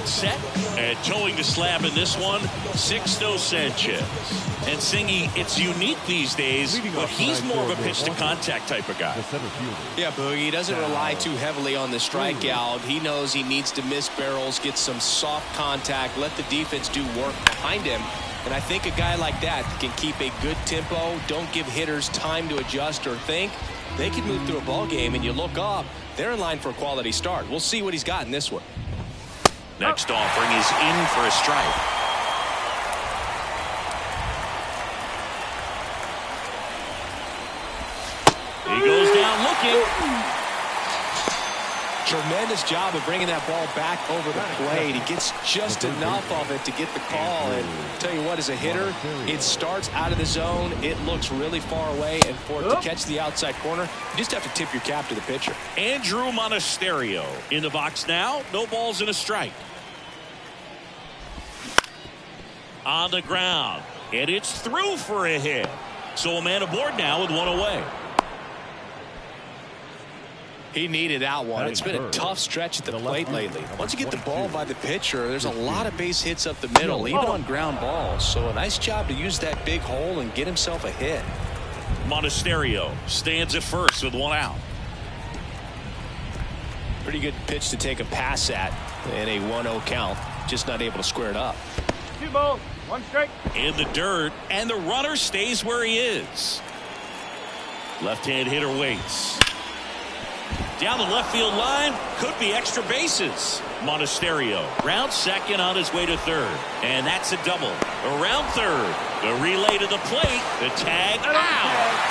out set and towing the slab in this one, Sixto Sanchez. And Singy, it's unique these days, but he's more of a pitch-to-contact type of guy. Yeah, Boogie, he doesn't rely too heavily on the strikeout. He knows he needs to miss barrels, get some soft contact, let the defense do work behind him. And I think a guy like that can keep a good tempo, don't give hitters time to adjust or think. They can move through a ball game, and you look up, they're in line for a quality start. We'll see what he's got in this one. Next offering is in for a strike. He goes down looking. Tremendous job of bringing that ball back over the plate. He gets just enough of it to get the call. And tell you what, as a hitter, it starts out of the zone. It looks really far away. And for it to catch the outside corner, you just have to tip your cap to the pitcher. Andrew Monasterio in the box now. No balls and a strike. On the ground. And it's through for a hit. So a man aboard now with one away. He needed that one. It's been a tough stretch at the plate lately. Once you get the ball by the pitcher, there's a lot of base hits up the middle, even on ground balls. So a nice job to use that big hole and get himself a hit. Monasterio stands at first with one out. Pretty good pitch to take a pass at in a 1-0 count. Just not able to square it up. 2 balls, 1 strike. In the dirt, and the runner stays where he is. Left-hand hitter waits. Down the left field line, could be extra bases. Monasterio rounds second on his way to third, and that's a double. Around third, the relay to the plate, the tag out.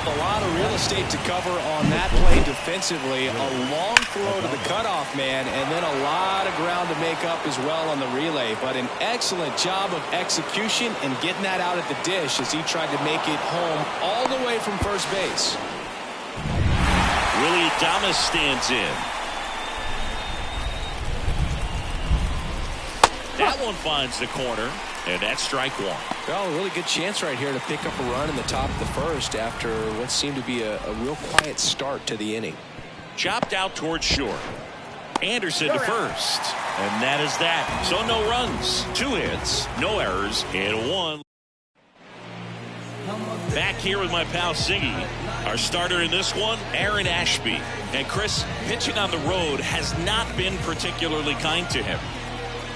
A lot of real estate to cover on that play defensively. A long throw to the cutoff man, and then a lot of ground to make up as well on the relay. But an excellent job of execution and getting that out at the dish as he tried to make it home all the way from first base. Willie Adames stands in. That one finds the corner, and that's strike one. Well, a really good chance right here to pick up a run in the top of the first after what seemed to be a real quiet start to the inning. Chopped out towards short. Anderson to first. And that is that. So no runs, 2 hits, no errors, and 1. Back here with my pal Siggy. Our starter in this one, Aaron Ashby. And Chris, pitching on the road has not been particularly kind to him.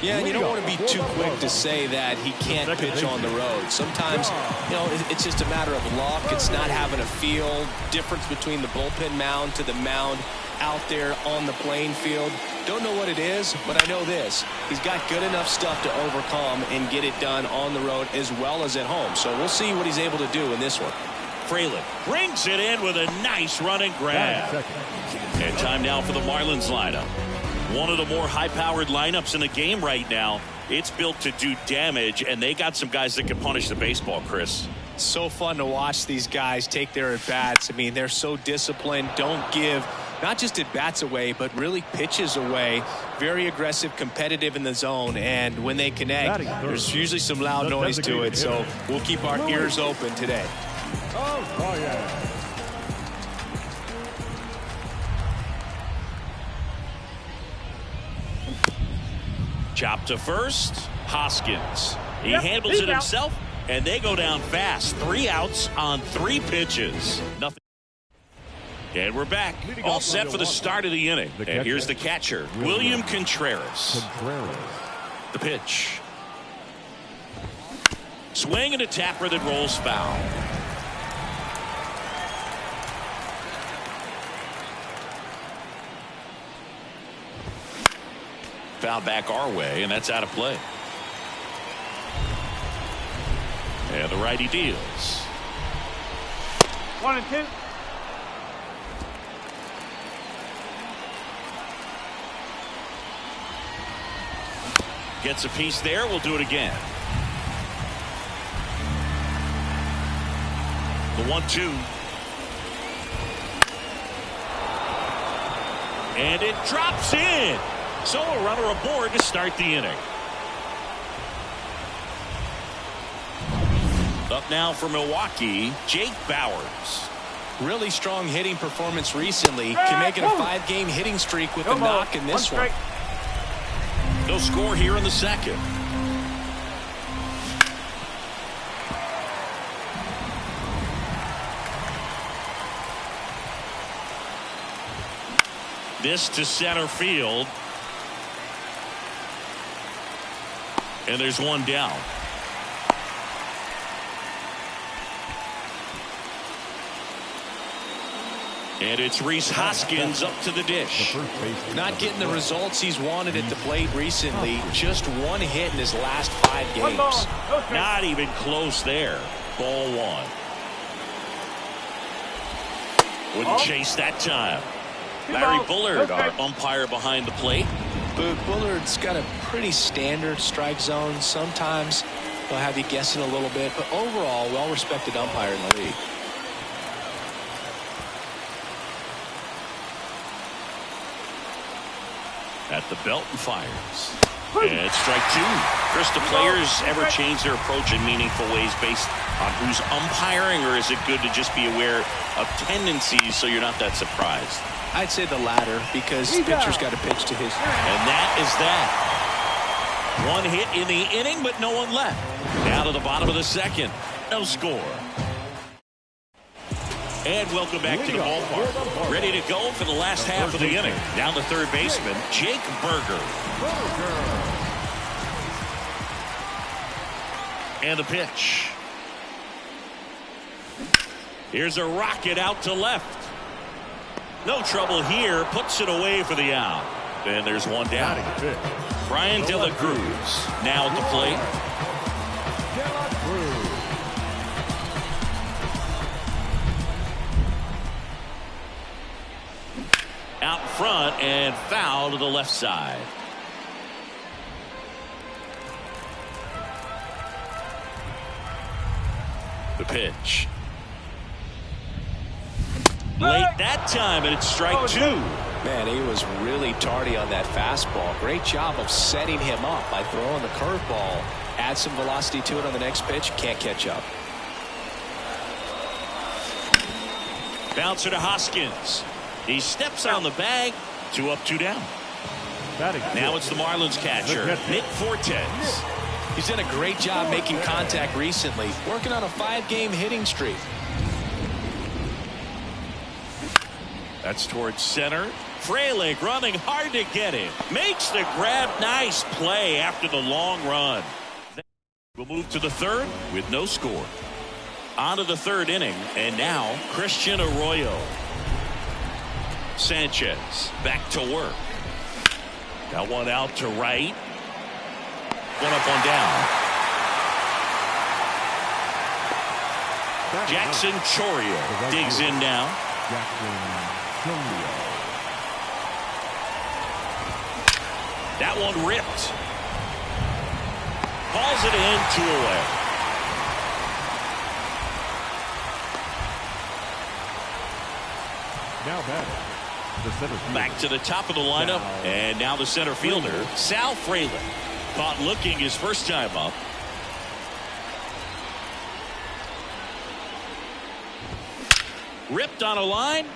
Yeah, and you don't want to be too quick to say that he can't pitch on the road. Sometimes, you know, it's just a matter of luck. It's not having a feel. Difference between the bullpen mound to the mound out there on the playing field. Don't know what it is, but I know this. He's got good enough stuff to overcome and get it done on the road as well as at home. So we'll see what he's able to do in this one. Fraley brings it in with a nice running grab. And time now for the Marlins lineup. One of the more high-powered lineups in the game right now. It's built to do damage, and they got some guys that can punish the baseball, Chris. So fun to watch these guys take their at-bats. I mean, they're so disciplined. Don't give not just at-bats away, but really pitches away. Very aggressive, competitive in the zone. And when they connect, there's usually some loud noise to it. So we'll keep our ears open today. Oh, yeah. Chop to first. Hoskins. He handles it himself, and they go down fast. 3 outs on 3 pitches. Nothing. And we're back. All set for the start of the inning. And here's the catcher, William Contreras. The pitch. Swing and a tapper that rolls foul. Foul back our way, and that's out of play. And the righty deals. 1 and 2. Gets a piece there. We'll do it again. The 1-2. And it drops in. So a runner aboard to start the inning. Up now for Milwaukee, Jake Bauers. Really strong hitting performance recently. Can make it a 5-game hitting streak with a knock in this one. No score here in the second. This to center field. And there's one down. And it's Rhys Hoskins up to the dish. Not getting the results he's wanted at the plate recently. Just one hit in his last 5 games. Not even close there. Ball 1. Wouldn't chase that time. Larry Bullard, our umpire behind the plate. Bullard's got a pretty standard strike zone. Sometimes they'll have you guessing a little bit, but overall, well-respected umpire in the league. At the belt and fires. And strike 2. Chris, do players ever change their approach in meaningful ways based on who's umpiring, or is it good to just be aware of tendencies so you're not that surprised? I'd say the latter, because pitcher's got to pitch to his. And that is that. One hit in the inning, but no one left. Down to the bottom of the second. No score. And welcome back to the ballpark. Ready to go for the last half of the inning. Down to third baseman, Jake Burger. And the pitch. Here's a rocket out to left. No trouble here. Puts it away for the out. And there's one down. Brian De La Cruz now at the plate. Out front and foul to the left side. The pitch. Late that time, and it's strike 2. Man, he was really tardy on that fastball. Great job of setting him up by throwing the curveball. Add some velocity to it on the next pitch. Can't catch up. Bouncer to Hoskins. He steps on the bag. 2 up, 2 down. Now it's the Marlins catcher, Nick Fortes. He's done a great job making contact recently, working on a 5-game hitting streak. That's towards center. Frelick running hard to get it. Makes the grab. Nice play after the long run. We'll move to the third with no score. On to the third inning, and now Christian Arroyo. Sanchez back to work. Got one out to right. One up, one down. Jackson Chourio digs in now. That one ripped. Calls it in, 2 away. Now batting. Back to the top of the lineup, and now the center fielder, Sal Frelick. Caught looking his first time up. Ripped on a line.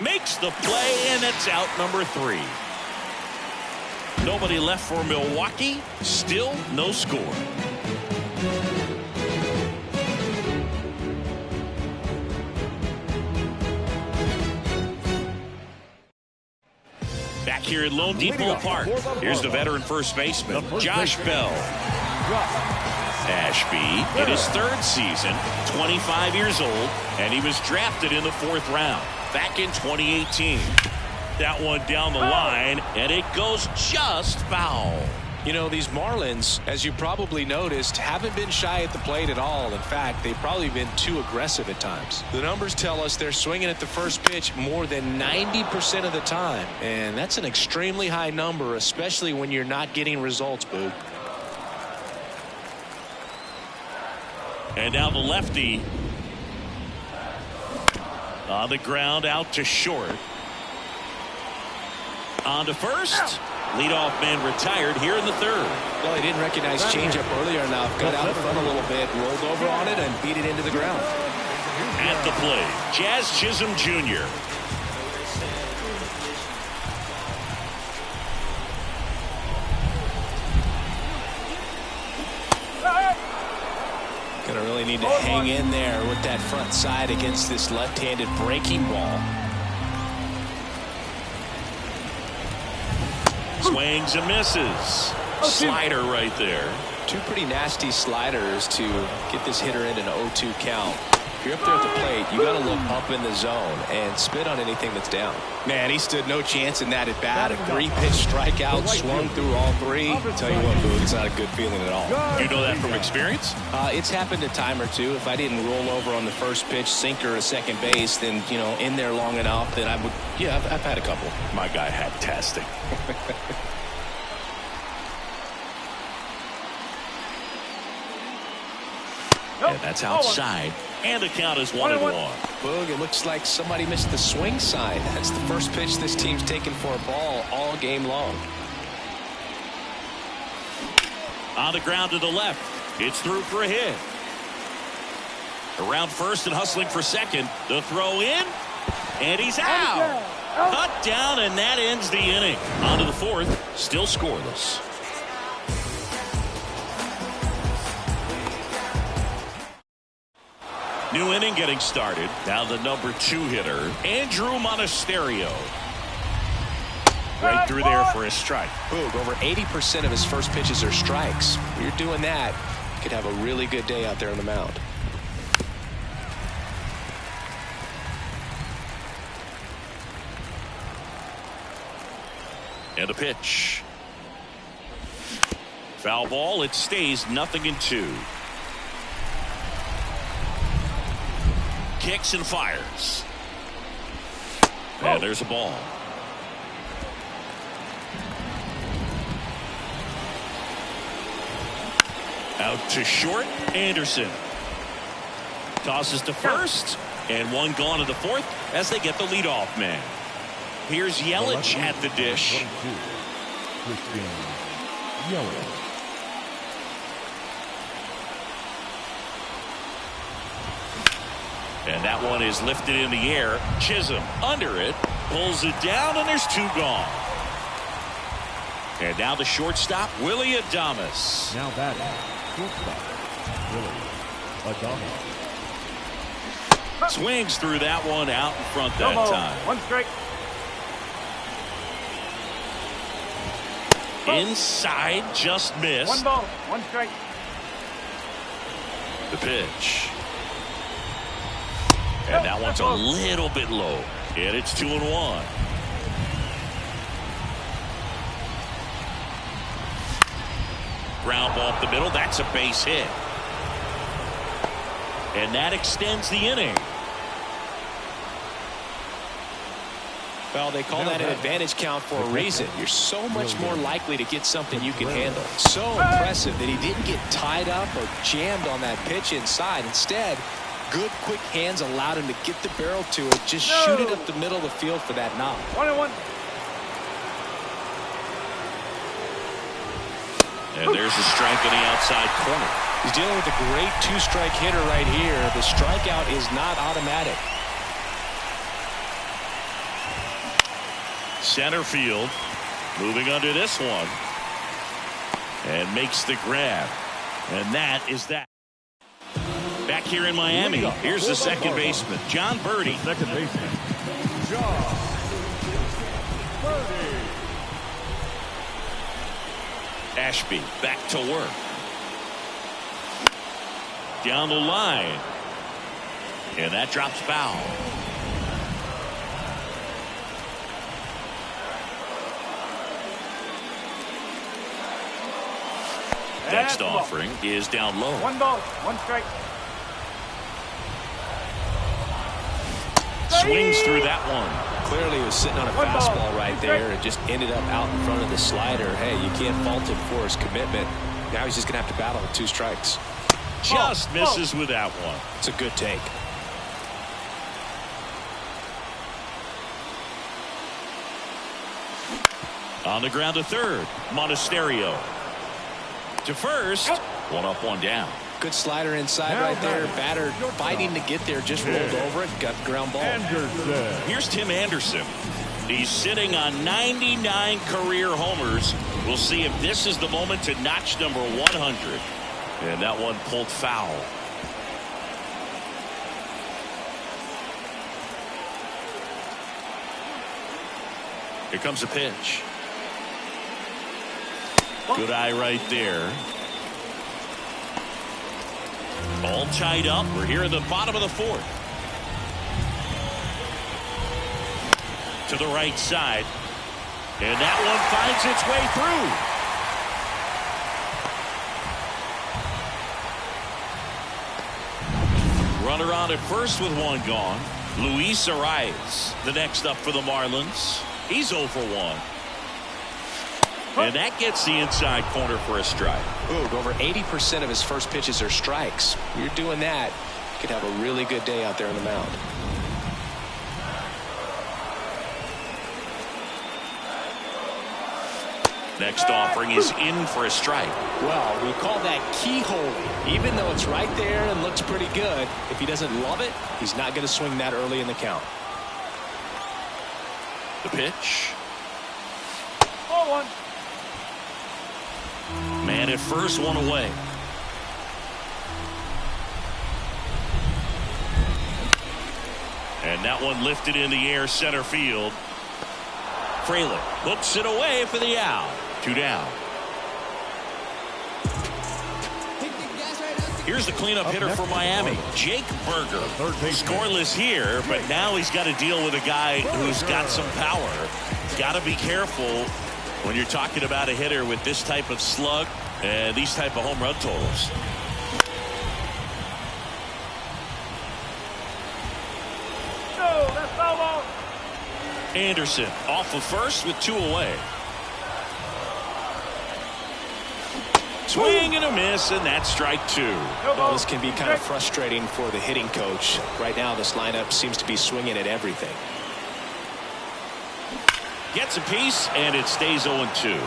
Makes the play, and it's out number 3. Nobody left for Milwaukee. Still no score. Back here at Lone Depot Park, here's the veteran first baseman, Josh Bell. Ashby in his 3rd season, 25 years old, and he was drafted in the 4th round back in 2018. That one down the line, and it goes just foul. You know, these Marlins, as you probably noticed, haven't been shy at the plate at all. In fact, they've probably been too aggressive at times. The numbers tell us they're swinging at the first pitch more than 90% of the time. And that's an extremely high number, especially when you're not getting results, Boog. And now the lefty. On the ground, out to short. On to first. Leadoff man retired here in the 3rd. Well, he didn't recognize changeup earlier enough. Got out in front a little bit, rolled over on it, and beat it into the ground. At the plate, Jazz Chisholm Jr. Gonna really need to hang in there with that front side against this left-handed breaking ball. Swings and misses. Slider right there. Two pretty nasty sliders to get this hitter in an 0-2 count. If you're up there at the plate, you got to look up in the zone and spit on anything that's down. Man, he stood no chance in that at bat. A 3-pitch strikeout, swung through all three. Tell you what, Boog, it's not a good feeling at all. You know that from experience? It's happened a time or two. If I didn't roll over on the first pitch, sinker or second base, then, you know, in there long enough, then I would, yeah, I've had a couple. My guy had testing. And that's outside. And the count is 1-1. Boog, it looks like somebody missed the swing sign. That's the first pitch this team's taken for a ball all game long. On the ground to the left. It's through for a hit. Around first and hustling for second. The throw in. And he's out. Cut down, and that ends the inning. On to the fourth. Still scoreless. New inning getting started. Now the number 2 hitter, Andrew Monasterio. Right through there for a strike. Boog, over 80% of his first pitches are strikes. When you're doing that, you could have a really good day out there on the mound. And a pitch. Foul ball. It stays 0-2. Kicks and fires. And there's a ball. Out to short. Anderson tosses to first, and one gone to the fourth as they get the leadoff man. Here's Yelich at the dish. And that one is lifted in the air. Chisholm under it, pulls it down, and there's 2 gone. And now the shortstop, Willie Adames. Now batting, shortstop, Willie Adames. Swings through that one out in front that time. 1 strike. Inside, just missed. 1 ball, 1 strike. The pitch. And that one's a little bit low. And it's 2-1. Ground ball up the middle. That's a base hit. And that extends the inning. Well, they call that an advantage count for a reason. You're so much more likely to get something you can handle. So impressive that he didn't get tied up or jammed on that pitch inside. Instead, good quick hands allowed him to get the barrel to it. Just shoot it up the middle of the field for that knock. 1-1. And there's a strike in the outside corner. He's dealing with a great 2-strike hitter right here. The strikeout is not automatic. Center field. Moving under this one. And makes the grab. And that is that. Back here in Miami, here's the second baseman, John Birdie. Second baseman, John Birdie. Ashby back to work. Down the line. And that drops foul. Next offering is down low. 1 ball, 1 strike. Swings through that one. Clearly he was sitting on a fastball right there and just ended up out in front of the slider. Hey, you can't fault him for his commitment. Now he's just going to have to battle with 2 strikes. Just misses with that one. It's a good take. On the ground to third, Monasterio. To first, 1 up, 1 down. Good slider inside right there. Batter fighting to get there, just rolled over it, got ground ball. Here's Tim Anderson. He's sitting on 99 career homers. We'll see if this is the moment to notch number 100. And that one pulled foul. Here comes a pitch. Good eye right there. All tied up. We're here at the bottom of the fourth. To the right side. And that one finds its way through. Runner on at first with one gone. Luis Arias, the next up for the Marlins. He's 0 for 1. And that gets the inside corner for a strike. Ooh, over 80% of his first pitches are strikes. When you're doing that, you could have a really good day out there on the mound. Next offering is in for a strike. Well, we call that keyhole. Even though it's right there and looks pretty good, if he doesn't love it, he's not going to swing that early in the count. The pitch. 0-1. Man at first, one away. And that one lifted in the air, center field. Fraley hooks it away for the out. 2 down. Here's the cleanup hitter for Miami, Jake Berger. Scoreless here, but now he's got to deal with a guy who's got some power. Got to be careful when you're talking about a hitter with this type of slug and these type of home run totals. No, that's foul ball. Anderson off of first with 2 away. Swing and a miss, and that's strike 2. Well, this can be kind of frustrating for the hitting coach. Right now, this lineup seems to be swinging at everything. Gets a piece, and it stays 0-2.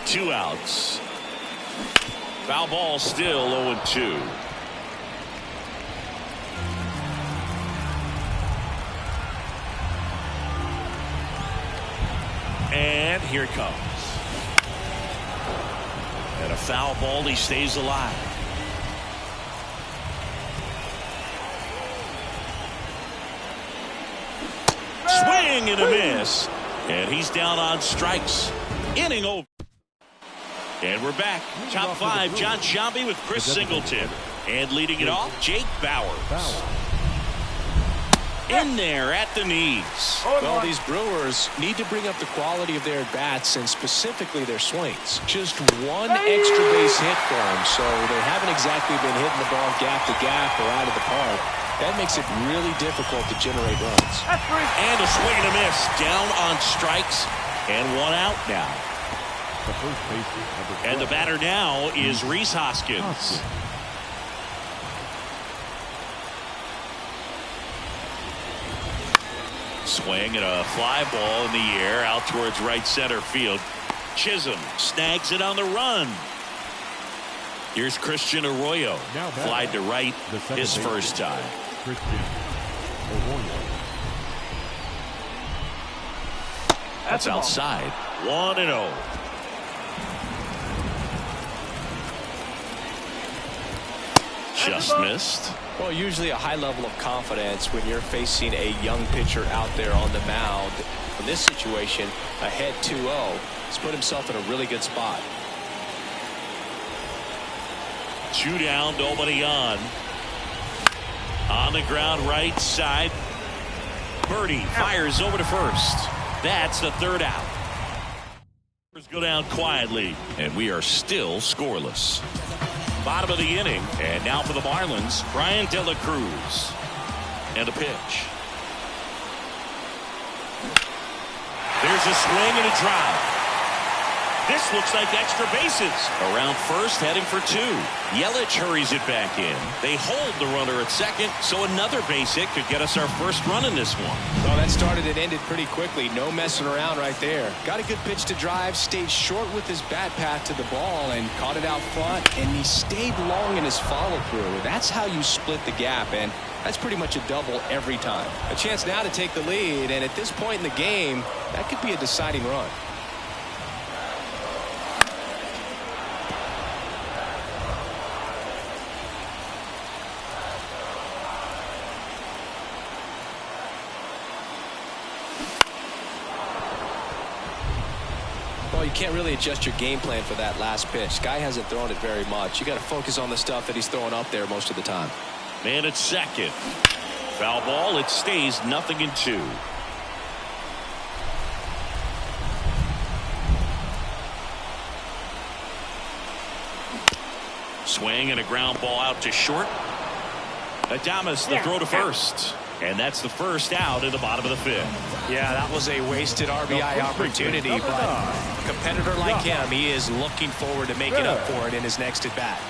Two outs. Foul ball, still 0-2. And here it comes. And a foul ball, he stays alive. Swing and a miss. And he's down on strikes. Inning over. And we're back. Top 5, John Sciambi with Chris Singleton. And leading it off, Jake Bauers. In there at the knees. Well, these Brewers need to bring up the quality of their at-bats and specifically their swings. Just one extra base hit for them, so they haven't exactly been hitting the ball gap to gap or out of the park. That makes it really difficult to generate runs. And a swing and a miss. Down on strikes and 1 out now. And the batter now is Rhys Hoskins. Swing and a fly ball in the air out towards right center field. Chisholm snags it on the run. Here's Christian Arroyo. Flied to right his first time. That's outside. 1-0. Just missed. Well, usually a high level of confidence when you're facing a young pitcher out there on the mound. In this situation, ahead 2-0, he's put himself in a really good spot. 2 down, nobody on. On the ground, right side. Birdie fires over to first. That's the 3rd out. Go down quietly, and we are still scoreless. Bottom of the inning, and now for the Marlins, Brian De La Cruz. And a pitch. There's a swing and a drive. This looks like extra bases. Around first, heading for two. Yelich hurries it back in. They hold the runner at second, so another base hit could get us our first run in this one. Well, that started and ended pretty quickly. No messing around right there. Got a good pitch to drive, stayed short with his bat path to the ball, and caught it out front, and he stayed long in his follow-through. That's how you split the gap, and that's pretty much a double every time. A chance now to take the lead, and at this point in the game, that could be a deciding run. Well, you can't really adjust your game plan for that last pitch. Guy hasn't thrown it very much. You got to focus on the stuff that he's throwing up there most of the time. Man at second. Foul ball. It stays 0-2. Swing and a ground ball out to short. Adames the throw to first. And that's the first out in the bottom of the fifth. Yeah, that was a wasted RBI opportunity, but a competitor like him, he is looking forward to making up for it in his next at-bat.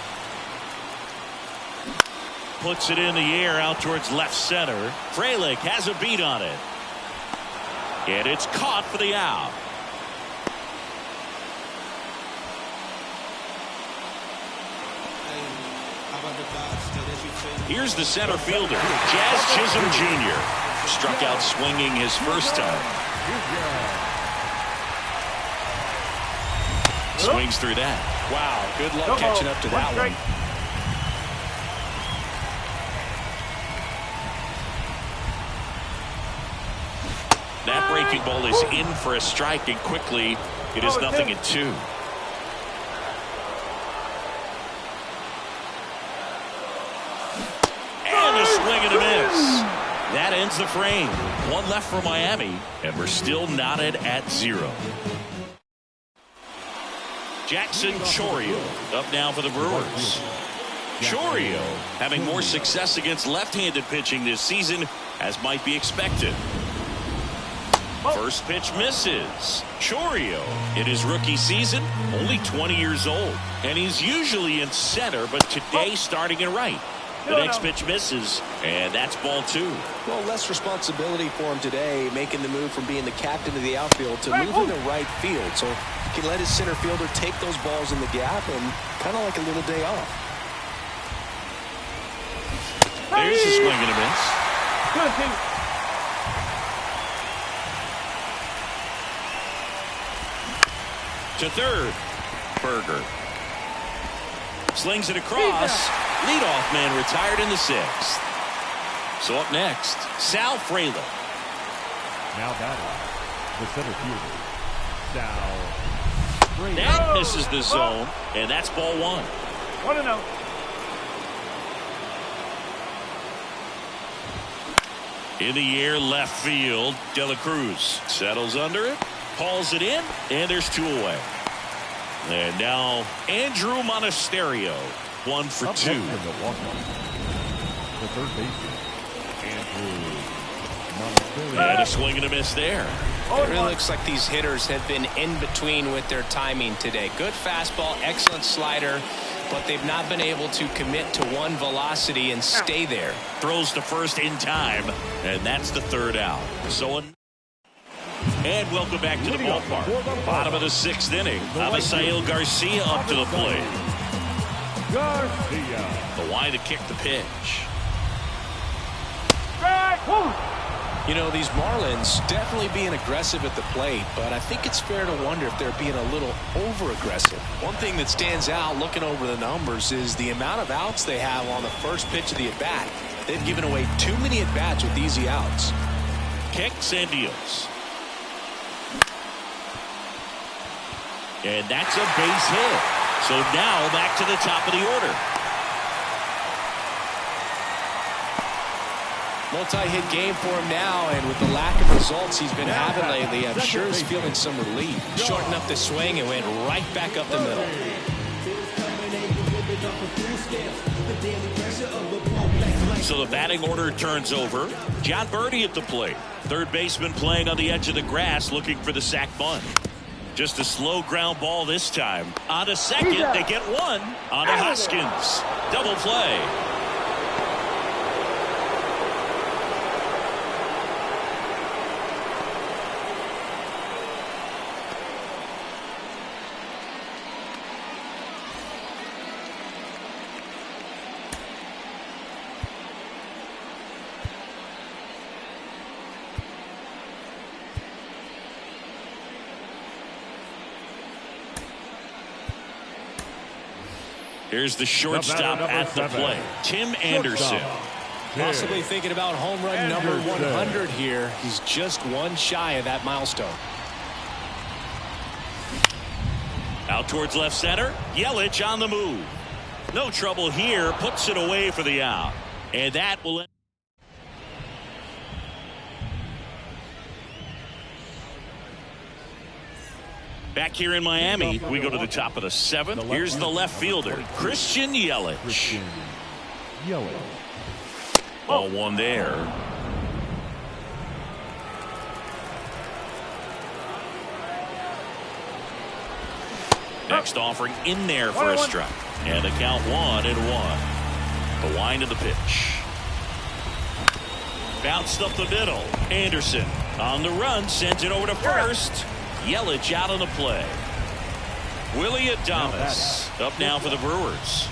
Puts it in the air out towards left center. Frelick has a beat on it. And it's caught for the out. Here's the center fielder, Jazz Chisholm Jr. Struck out swinging his first time. Swings through that. Wow, good luck catching up to that one. That breaking ball is in for a strike, and quickly it is 0-2. And a swing and a miss. That ends the frame. One left for Miami, and we're still knotted at 0. Jackson Chourio up now for the Brewers. Chourio having more success against left-handed pitching this season, as might be expected. First pitch misses. Chourio in his rookie season, only 20 years old, and he's usually in center, but today starting in right. The next pitch misses, and that's ball 2. Well, less responsibility for him today, making the move from being the captain of the outfield to moving to right field. So he can let his center fielder take those balls in the gap and kind of like a little day off. There's a swing and a miss. Good team. To third. Berger slings it across. Leadoff man retired in the 6th. So up next, Sal Frelick. Now batting, the center fielder, Sal Frelick. That misses the zone, and that's ball 1. 1-0. In the air, left field. De La Cruz settles under it, hauls it in, and there's 2 away. And now Andrew Monasterio, 1 for 2. The third baseman, Andrew Monasterio. And a swing and a miss there. It really looks like these hitters have been in between with their timing today. Good fastball, excellent slider, but they've not been able to commit to one velocity and stay there. Throws to first in time, and that's the 3rd out. And welcome back to the ballpark. Bottom of the 6th inning. Abisail Garcia up to the plate. Garcia. The line to kick the pitch. You know, these Marlins definitely being aggressive at the plate, but I think it's fair to wonder if they're being a little over-aggressive. One thing that stands out looking over the numbers is the amount of outs they have on the first pitch of the at-bat. They've given away too many at-bats with easy outs. Kicks and deals. And that's a base hit. So now back to the top of the order. Multi-hit game for him now, and with the lack of results he's been having lately, I'm sure he's feeling some relief. Shortened up the swing and went right back up the middle. So the batting order turns over. John Birdie at the plate. Third baseman playing on the edge of the grass looking for the sac bunt. Just a slow ground ball this time. On to second, they get one. On to Hoskins. Double play. Here's the shortstop at the plate, Tim Anderson. Possibly thinking about home run number 100 here. He's just one shy of that milestone. Out towards left center. Yelich on the move. No trouble here. Puts it away for the out. And that will end. Back here in Miami, we go to the top of the 7th. Here's the left fielder, Christian Yelich. Ball one there. Next offering in there for a strike. And the count 1-1. The wind of the pitch. Bounced up the middle. Anderson on the run, sends it over to first. Yelich out on the play. Willie Adames up now for the Brewers.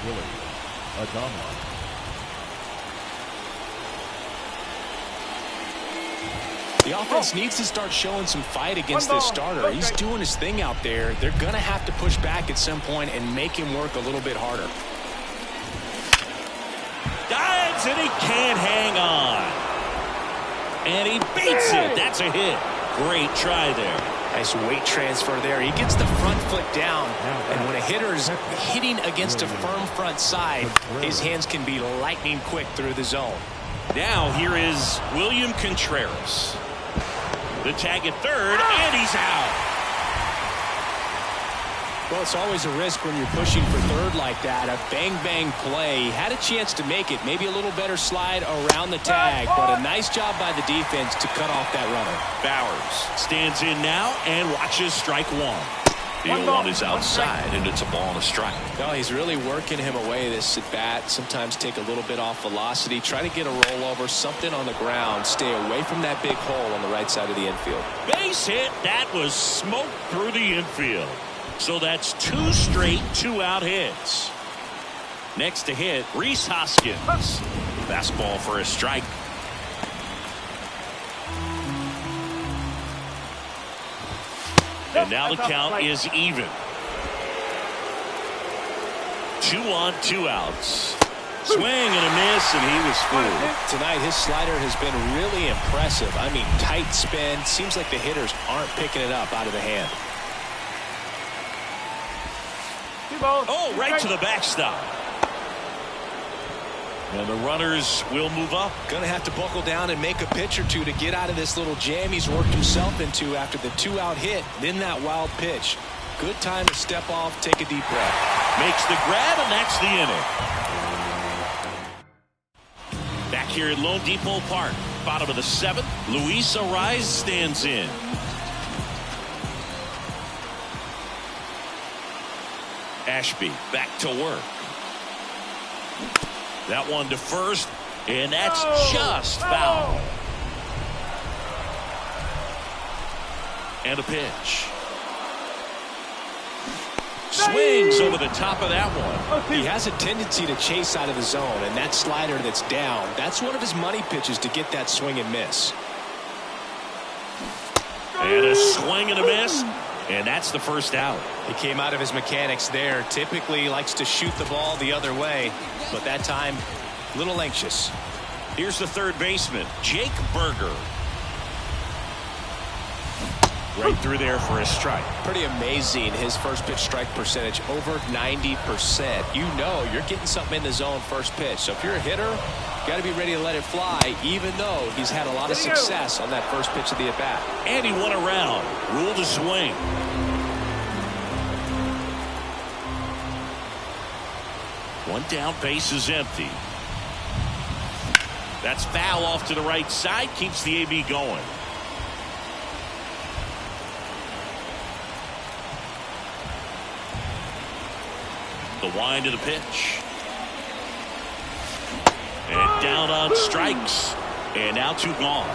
The offense needs to start showing some fight against this starter. He's doing his thing out there. They're going to have to push back at some point and make him work a little bit harder. Dives and he can't hang on. And he beats it. That's a hit. Great try there. Nice weight transfer there. He gets the front foot down, and when a hitter is hitting against a firm front side, his hands can be lightning quick through the zone. Now here is William Contreras. The tag at third, and he's out. Well, it's always a risk when you're pushing for third like that. A bang-bang play. He had a chance to make it. Maybe a little better slide around the tag, but a nice job by the defense to cut off that runner. Bowers stands in now and watches strike one. The 0-1 is outside, and it's a ball and a strike. No, he's really working him away this at bat. Sometimes take a little bit off velocity. Try to get a rollover, something on the ground. Stay away from that big hole on the right side of the infield. Base hit. That was smoked through the infield. So that's 2 straight 2-out hits. Next to hit, Rhys Hoskins. Fastball for a strike. And now the count is even. 2 on, 2 outs. Swing and a miss, and he was fooled. Tonight, his slider has been really impressive. I mean, tight spin. Seems like the hitters aren't picking it up out of the hand. Oh, right to the backstop. And the runners will move up. Going to have to buckle down and make a pitch or two to get out of this little jam he's worked himself into after the 2-out hit, then that wild pitch. Good time to step off, take a deep breath. Makes the grab, and that's the inning. Back here at Lone Depot Park, bottom of the 7th, Luis Arraez stands in. Ashby back to work. That one to first, and that's just foul. And a pitch. Swings over the top of that one. He has a tendency to chase out of the zone, and that slider that's down, that's one of his money pitches to get that swing and miss. And a swing and a miss. And that's the first out. He came out of his mechanics there. Typically likes to shoot the ball the other way, but that time a little anxious. Here's the third baseman, Jake Berger. Right through there for a strike. Pretty amazing, his first pitch strike percentage over 90%. You know you're getting something in the zone first pitch. So if you're a hitter, you got to be ready to let it fly, even though he's had a lot of success on that first pitch of the at-bat. And he won around. Rule to swing. One down, base is empty. That's foul off to the right side, keeps the AB going. The wind of the pitch. And down on strikes. And now 2 gone.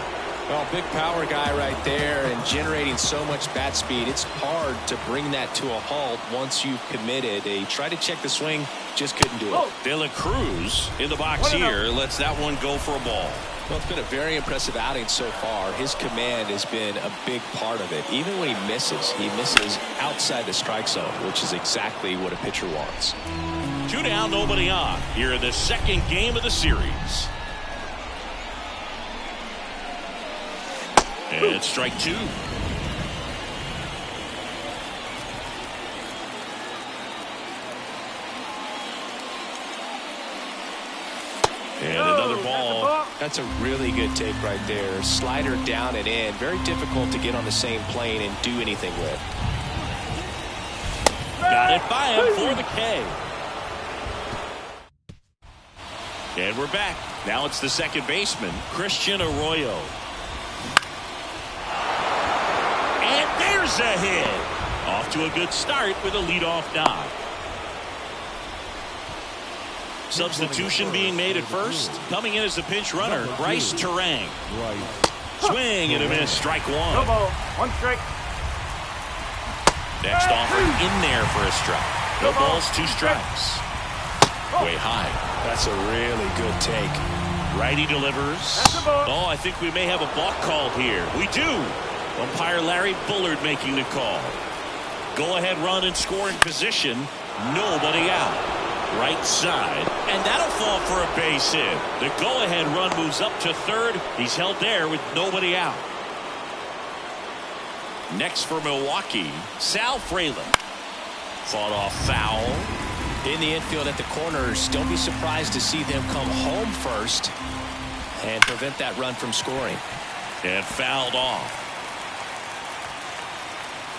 Well, big power guy right there and generating so much bat speed. It's hard to bring that to a halt once you've committed. He tried to check the swing, just couldn't do it. De La Cruz in the box here. Lets that one go for a ball. Well, it's been a very impressive outing so far. His command has been a big part of it. Even when he misses outside the strike zone, which is exactly what a pitcher wants. 2 down, nobody on. Here in the second game of the series. And strike 2. And another ball. That's a really good take right there. Slider down and in. Very difficult to get on the same plane and do anything with. Got it by him for the K. And we're back. Now it's the second baseman, Christian Arroyo. And there's a hit. Off to a good start with a leadoff knock. Substitution being made at first. Coming in as the pinch runner, Bryce Terang. Swing and a miss. Strike 1. No ball. 1 strike. Next offer in there for a strike. No balls, 2 strikes. Way high. That's a really good take. Righty delivers. Oh, I think we may have a balk call here. We do. Umpire Larry Bullard making the call. Go ahead run and score in position. Nobody out. Right side, and that'll fall for a base hit. The go-ahead run moves up to third. He's held there with nobody out. Next for Milwaukee, Sal Frelick. Fought off foul. In the infield at the corners, don't be surprised to see them come home first and prevent that run from scoring. And fouled off.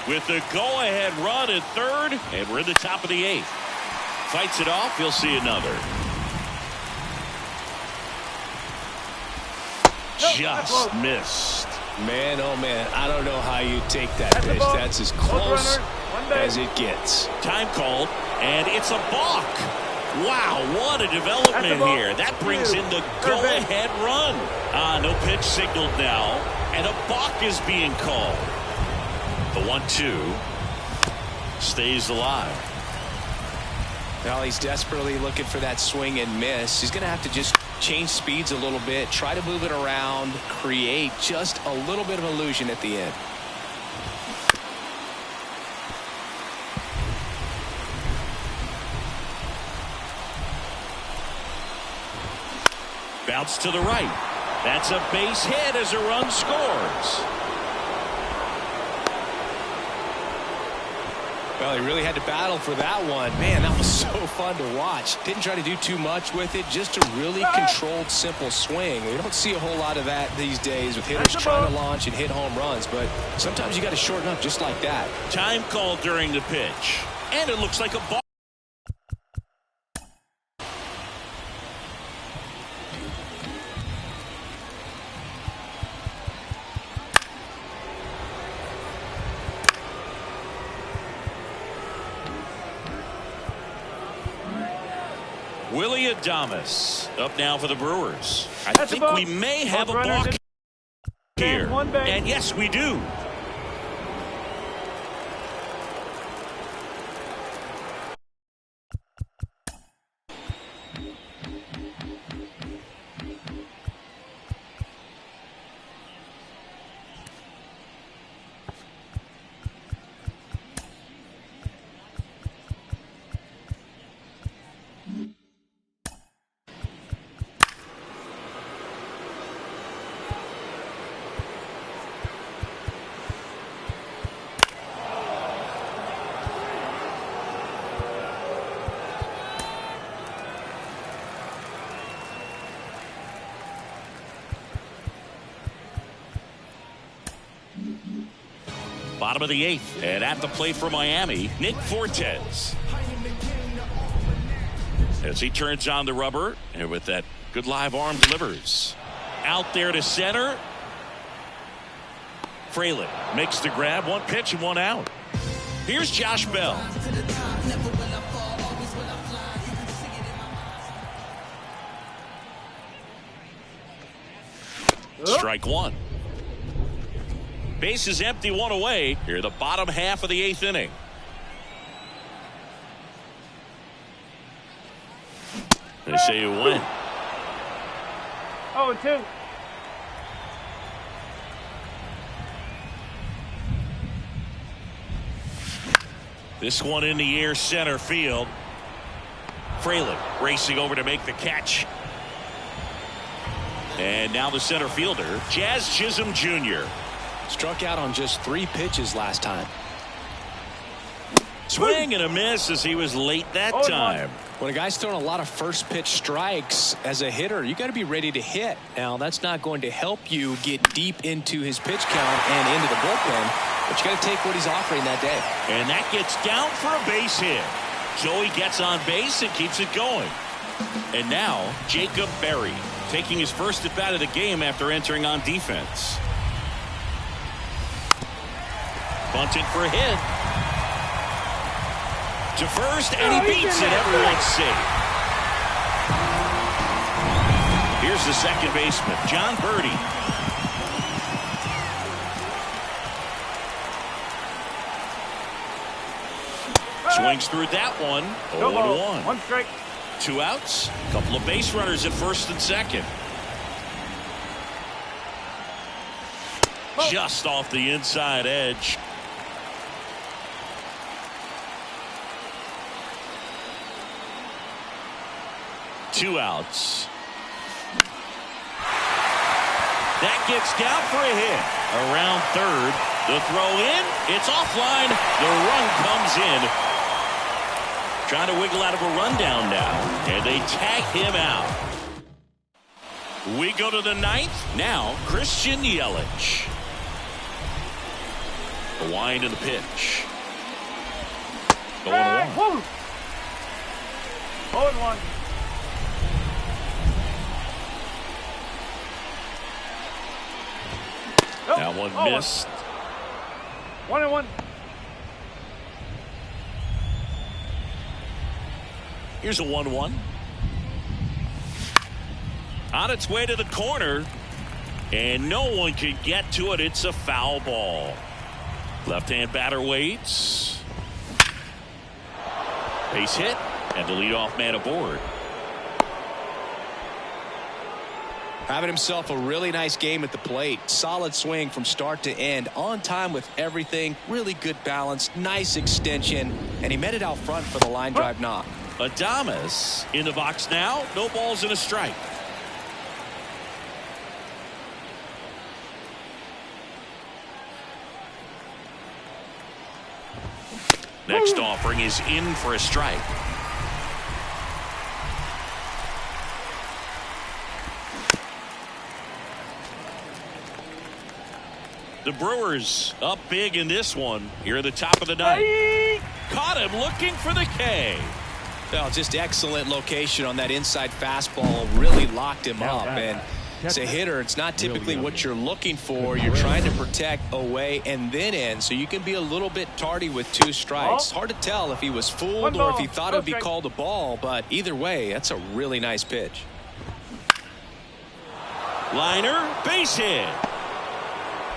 With the go-ahead run at third, and we're in the top of the 8th. Fights it off. You'll see another. Just missed. Man, oh man, I don't know how you take that pitch. That's as close as it gets. Time called, and it's a balk. Wow, what a development here. That brings in the go-ahead run. No pitch signaled now, and a balk is being called. The 1-2 stays alive. Well, he's desperately looking for that swing and miss. He's going to have to just change speeds a little bit, try to move it around, create just a little bit of illusion at the end. Bounce to the right. That's a base hit as a run scores. Well, he really had to battle for that one. Man, that was so fun to watch. Didn't try to do too much with it. Just a really controlled, simple swing. We don't see a whole lot of that these days with hitters trying to launch and hit home runs. But sometimes you got to shorten up just like that. Time called during the pitch. And it looks like a ball. Willie Adames up now for the Brewers. I think we may have a balk here. And yes, we do. Bottom of the 8th, and at the plate for Miami, Nick Fortes. As he turns on the rubber, and with that good live arm delivers. Out there to center. Frelick makes the grab, 1 pitch and 1 out. Here's Josh Bell. Strike one. Base is empty, one away. Here the bottom half of the 8th inning. They say you win. 0-2. This one in the air, center field. Fraley racing over to make the catch. And now the center fielder, Jazz Chisholm Jr. Struck out on just 3 pitches last time. Swing and a miss as he was late that time. When a guy's throwing a lot of first pitch strikes as a hitter, you got to be ready to hit. Now, that's not going to help you get deep into his pitch count and into the bullpen, but you got to take what he's offering that day. And that gets down for a base hit. Joey gets on base and keeps it going. And now Jacob Berry taking his first at bat of the game after entering on defense. Bunting for a hit. To first, and he beats it. Everyone's safe. Here's the second baseman, John Birdie. Swings through that one. 0-1. 1 strike. 2 outs. Couple of base runners at first and second. Just off the inside edge. Two outs. That gets down for a hit. Around third. The throw in. It's offline. The run comes in. Trying to wiggle out of a rundown now. And they tag him out. We go to the 9th. Now, Christian Yelich. The wind and the pitch. 0-1. 0-1. That one missed. 1-1. Here's a 1-1. On its way to the corner. And no one can get to it. It's a foul ball. Left-hand batter waits. Base hit. And the leadoff man aboard. Having himself a really nice game at the plate. Solid swing from start to end. On time with everything. Really good balance. Nice extension. And he met it out front for the line drive knock. Adames in the box now. No balls and a strike. Next offering is in for a strike. The Brewers up big in this one here at the top of the 9th. Caught him looking for the K. Well, just excellent location on that inside fastball. Really locked him up. And as a hitter, it's not typically what you're looking for. You're trying to protect away and then in, so you can be a little bit tardy with 2 strikes. Hard to tell if he was fooled or if he thought it would be called a ball, but either way, that's a really nice pitch. Liner, base hit.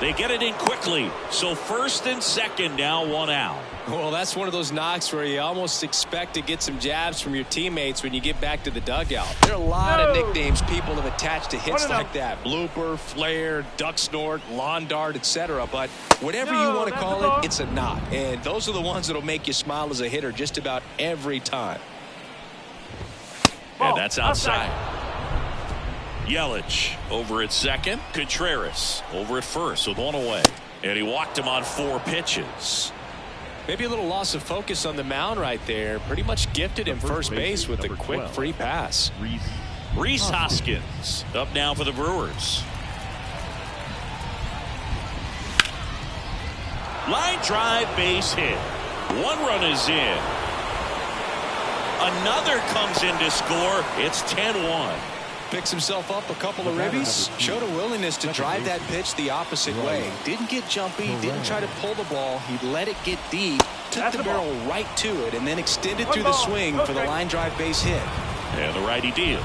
They get it in quickly. So first and second, now 1 out. Well, that's one of those knocks where you almost expect to get some jabs from your teammates when you get back to the dugout. There are a lot of nicknames people have attached to hits like that. Blooper, flare, duck snort, lawn dart, etc. But whatever you want to call it, it's a knock. And those are the ones that will make you smile as a hitter just about every time. And that's outside. Yelich over at second. Contreras over at first with 1 away. And he walked him on 4 pitches. Maybe a little loss of focus on the mound right there. Pretty much gifted him first base with a quick 12. free pass. Rhys Hoskins up now for the Brewers. Line drive, base hit. 1 run is in. Another comes in to score. It's 10-1. Picks himself up a couple of ribbies. Showed a willingness to drive that pitch the opposite way. Didn't get jumpy. Didn't try to pull the ball. He let it get deep. Took the barrel right to it and then extended through the swing for the line drive base hit. And the righty deal.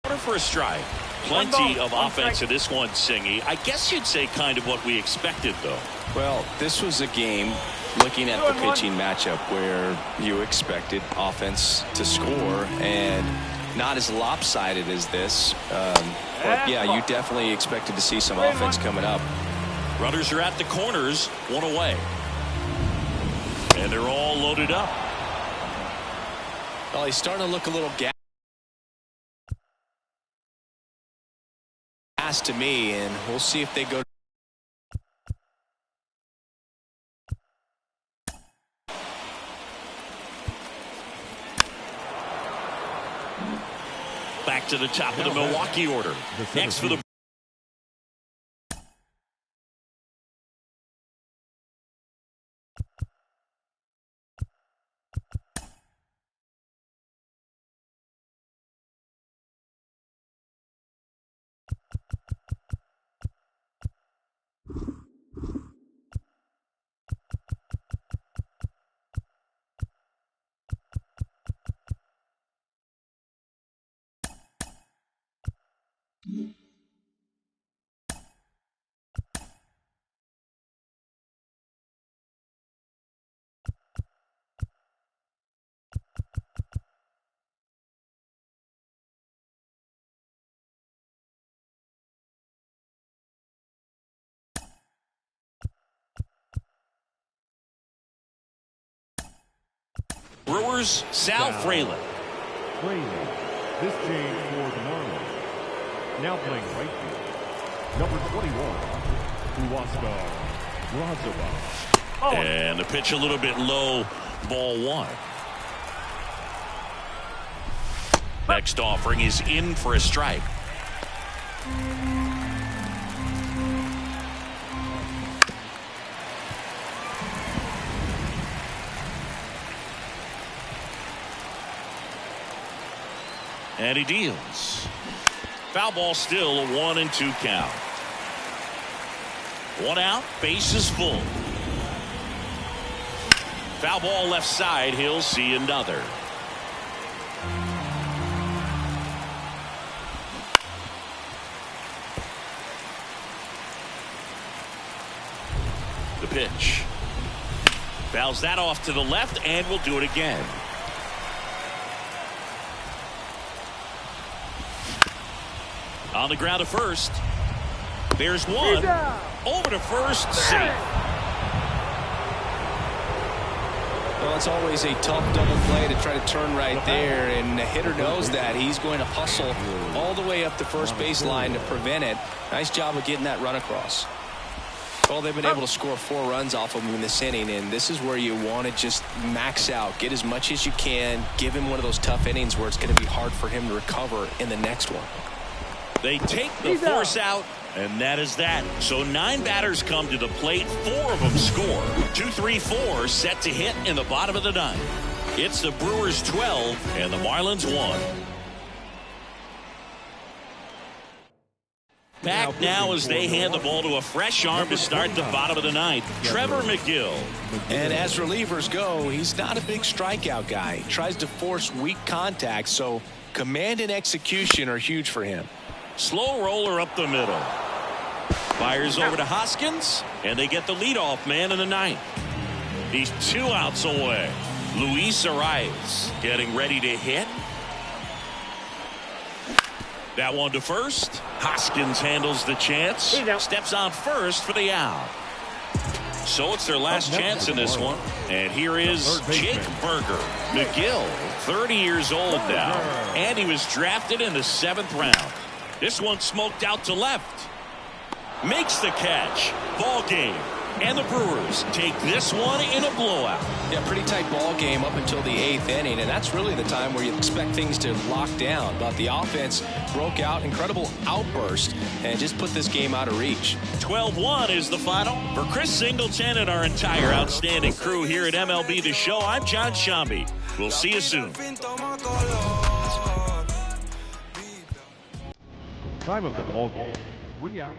For a strike. Plenty of offense in this one, Singy. I guess you'd say kind of what we expected, though. Well, this was a game, looking at the pitching matchup, where you expected offense to score, and not as lopsided as this. But yeah, you definitely expected to see some offense coming up. Runners are at the corners, one away. And they're all loaded up. Well, he's starting to look a little gas to me, and we'll see if they go. Back to the top of the Milwaukee order. Next for the Brewers, Sal Fraley. Fraley. This change for the Marlins. Now playing right field. Number 21, Huascar Brazovic. And the pitch a little bit low, ball one. Next offering is in for a strike. And he deals. Foul ball, still a 1-2 count. One out, base is full. Foul ball left side, he'll see another. The pitch. Fouls that off to the left, and will do it again. On the ground to first. There's one. Over to first. Safe. Well, it's always a tough double play to try to turn right there, and the hitter knows that. He's going to hustle all the way up the first baseline to prevent it. Nice job of getting that run across. Well, they've been able to score 4 runs off of him in this inning, and this is where you want to just max out, get as much as you can, give him one of those tough innings where it's going to be hard for him to recover in the next one. They take the force out, and that is that. So 9 batters come to the plate. 4 of them score. 2, 3, 4 set to hit in the bottom of the 9th. It's the Brewers 12 and the Marlins 1. Back now as they hand the ball to a fresh arm to start the bottom of the 9th. Trevor McGill. And as relievers go, he's not a big strikeout guy. He tries to force weak contact, so command and execution are huge for him. Slow roller up the middle. Fires over to Hoskins, and they get the leadoff man in the 9th. He's 2 outs away. Luis Arias getting ready to hit. That one to first. Hoskins handles the chance. Steps on first for the out. So it's their last chance in this one. And here is Jake Berger. McGill, 30 years old now. And he was drafted in the 7th round. This one smoked out to left. Makes the catch. Ball game. And the Brewers take this one in a blowout. Yeah, pretty tight ball game up until the 8th inning, and that's really the time where you expect things to lock down. But the offense broke out, incredible outburst, and just put this game out of reach. 12-1 is the final. For Chris Singleton and our entire outstanding crew here at MLB The Show, I'm John Shambi. We'll see you soon. Time of the ball game. We are.